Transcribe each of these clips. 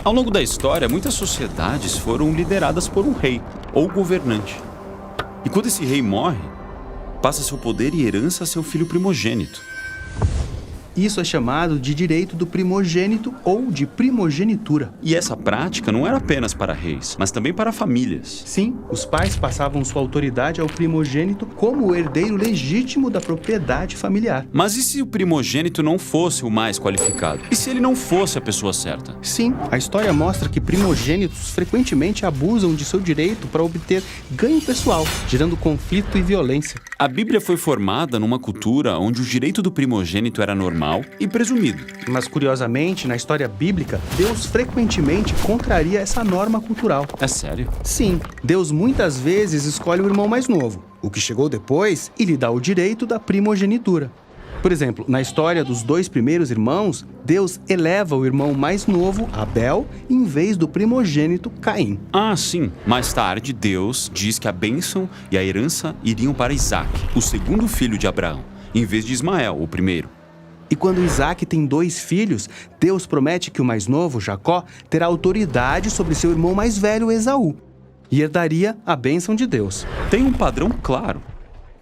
Ao longo da história, muitas sociedades foram lideradas por um rei ou governante. E quando esse rei morre, passa seu poder e herança a seu filho primogênito. Isso é chamado de direito do primogênito ou de primogenitura. E essa prática não era apenas para reis, mas também para famílias. Sim, os pais passavam sua autoridade ao primogênito como o herdeiro legítimo da propriedade familiar. Mas e se o primogênito não fosse o mais qualificado? E se ele não fosse a pessoa certa? Sim, a história mostra que primogênitos frequentemente abusam de seu direito para obter ganho pessoal, gerando conflito e violência. A Bíblia foi formada numa cultura onde o direito do primogênito era normal e presumido. Mas, curiosamente, na história bíblica, Deus frequentemente contraria essa norma cultural. É sério? Sim, Deus muitas vezes escolhe o irmão mais novo, o que chegou depois, e lhe dá o direito da primogenitura. Por exemplo, na história dos 2 primeiros irmãos, Deus eleva o irmão mais novo, Abel, em vez do primogênito, Caim. Ah, sim. Mais tarde, Deus diz que a bênção e a herança iriam para Isaac, o segundo filho de Abraão, em vez de Ismael, o primeiro. E quando Isaac tem 2 filhos, Deus promete que o mais novo, Jacó, terá autoridade sobre seu irmão mais velho, Esaú, e herdaria a bênção de Deus. Tem um padrão claro.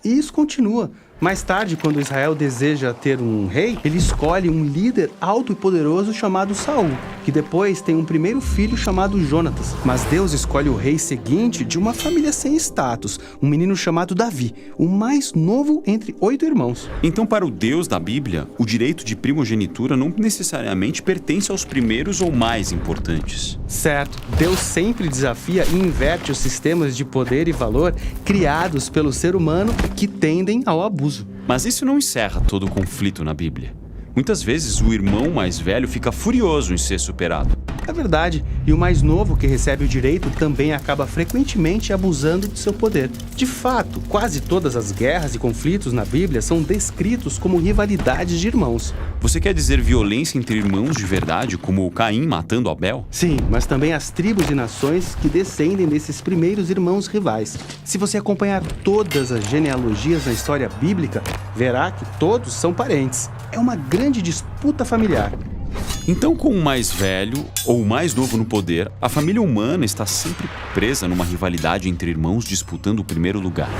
E isso continua. Mais tarde, quando Israel deseja ter um rei, ele escolhe um líder alto e poderoso chamado Saul, que depois tem um primeiro filho chamado Jonatas. Mas Deus escolhe o rei seguinte de uma família sem status, um menino chamado Davi, o mais novo entre 8 irmãos. Então, para o Deus da Bíblia, o direito de primogenitura não necessariamente pertence aos primeiros ou mais importantes. Certo, Deus sempre desafia e inverte os sistemas de poder e valor criados pelo ser humano que tendem ao abuso. Mas isso não encerra todo o conflito na Bíblia. Muitas vezes o irmão mais velho fica furioso em ser superado. É verdade, e o mais novo que recebe o direito também acaba frequentemente abusando de seu poder. De fato, quase todas as guerras e conflitos na Bíblia são descritos como rivalidades de irmãos. Você quer dizer violência entre irmãos de verdade, como o Caim matando Abel? Sim, mas também as tribos e nações que descendem desses primeiros irmãos rivais. Se você acompanhar todas as genealogias na história bíblica, verá que todos são parentes. É uma grande disputa familiar. Então, com o mais velho ou o mais novo no poder, a família humana está sempre presa numa rivalidade entre irmãos disputando o primeiro lugar.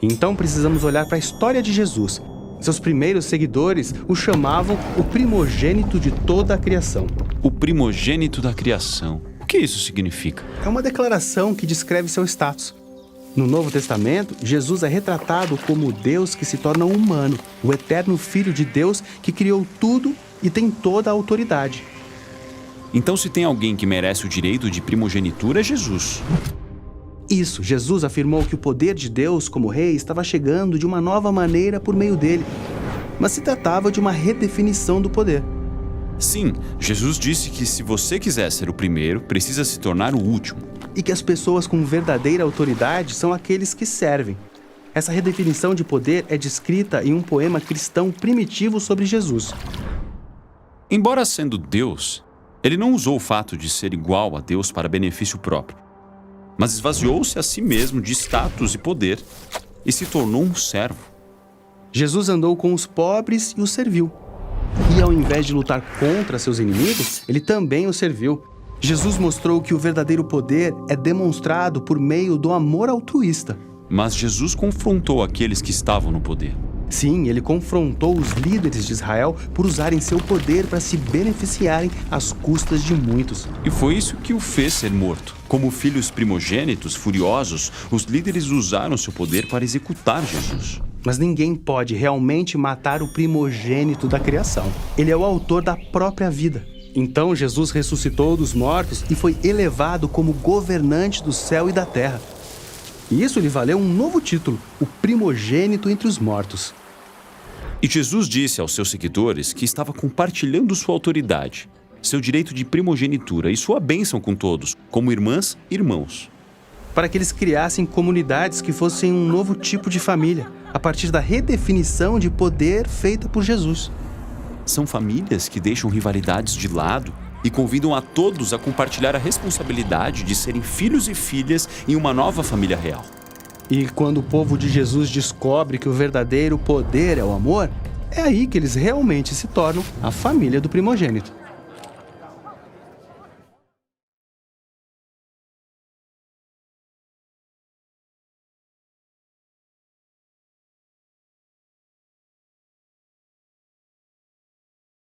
Então precisamos olhar para a história de Jesus. Seus primeiros seguidores o chamavam o primogênito de toda a criação. O primogênito da criação. O que isso significa? É uma declaração que descreve seu status. No Novo Testamento, Jesus é retratado como o Deus que se torna humano, o eterno Filho de Deus que criou tudo e tem toda a autoridade. Então, se tem alguém que merece o direito de primogenitura, é Jesus. Isso, Jesus afirmou que o poder de Deus como rei estava chegando de uma nova maneira por meio dele. Mas se tratava de uma redefinição do poder. Sim, Jesus disse que se você quiser ser o primeiro, precisa se tornar o último. E que as pessoas com verdadeira autoridade são aqueles que servem. Essa redefinição de poder é descrita em um poema cristão primitivo sobre Jesus. Embora sendo Deus, ele não usou o fato de ser igual a Deus para benefício próprio, mas esvaziou-se a si mesmo de status e poder e se tornou um servo. Jesus andou com os pobres e os serviu. E ao invés de lutar contra seus inimigos, ele também os serviu. Jesus mostrou que o verdadeiro poder é demonstrado por meio do amor altruísta. Mas Jesus confrontou aqueles que estavam no poder. Sim, ele confrontou os líderes de Israel por usarem seu poder para se beneficiarem às custas de muitos. E foi isso que o fez ser morto. Como filhos primogênitos, furiosos, os líderes usaram seu poder para executar Jesus. Mas ninguém pode realmente matar o primogênito da criação. Ele é o autor da própria vida. Então Jesus ressuscitou dos mortos e foi elevado como governante do céu e da terra. E isso lhe valeu um novo título, o primogênito entre os mortos. E Jesus disse aos seus seguidores que estava compartilhando sua autoridade, seu direito de primogenitura e sua bênção com todos, como irmãs e irmãos. Para que eles criassem comunidades que fossem um novo tipo de família, a partir da redefinição de poder feita por Jesus. São famílias que deixam rivalidades de lado e convidam a todos a compartilhar a responsabilidade de serem filhos e filhas em uma nova família real. E quando o povo de Jesus descobre que o verdadeiro poder é o amor, é aí que eles realmente se tornam a família do primogênito.